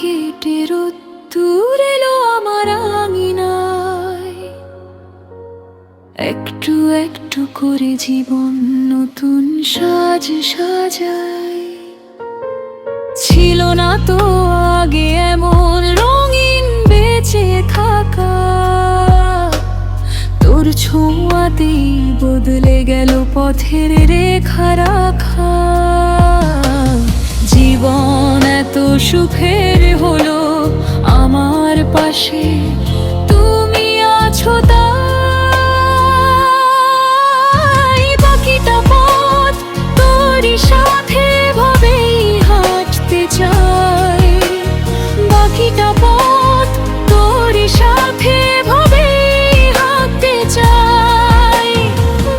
কেটে রোদ্দুর এলো আমার আঙিনায়। একটু একটু করে জীবন নতুন সাজ সাজায়। ছিল না তো আগে এমন রঙিন বেঁচে থাকা, তোর ছোঁয়াতেই বদলে গেল পথের রেখা রাখা। জীবন এত সুখের হলো আমার পাশে তুমি আছো তাই। বাকিটা পথ তোরই সাথে ভাবেই হাঁটতে চাই। বাকিটা পথ তোরই সাথে ভাবেই হাঁটতে চাই।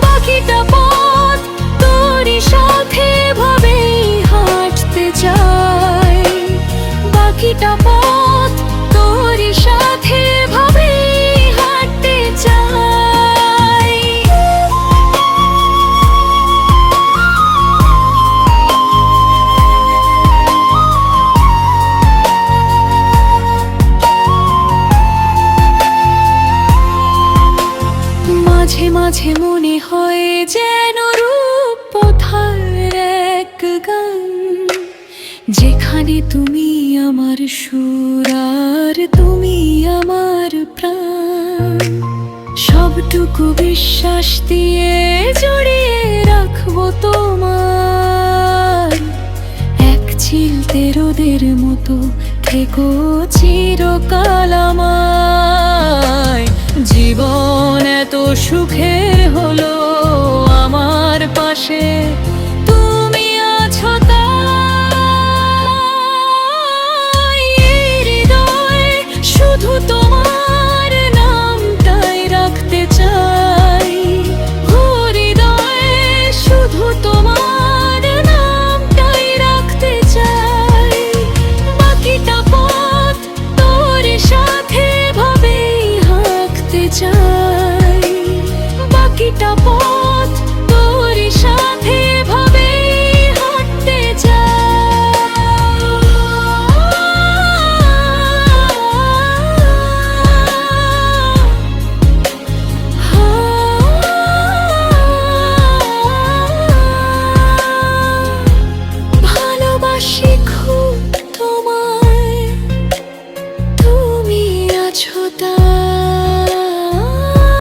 বাকিটা পথ তোরই সাথে ভাবেই হাঁটতে চাই। বাকিটা পথ তোরই সাথে ভাবেই হাঁটতে চাই। মাঝে মাঝে মনে হয় যেন রূপকথার এক গান, যেখানে তুমি আমার সুর আর তুমি আমার প্রাণ। সবটুকু বিশ্বাস দিয়ে জড়িয়ে রাখবো তোমার। এক চিলতে রোদের মতো থেকো চিরকাল আমায়। জীবন এত সুখের হলো আমার পাশে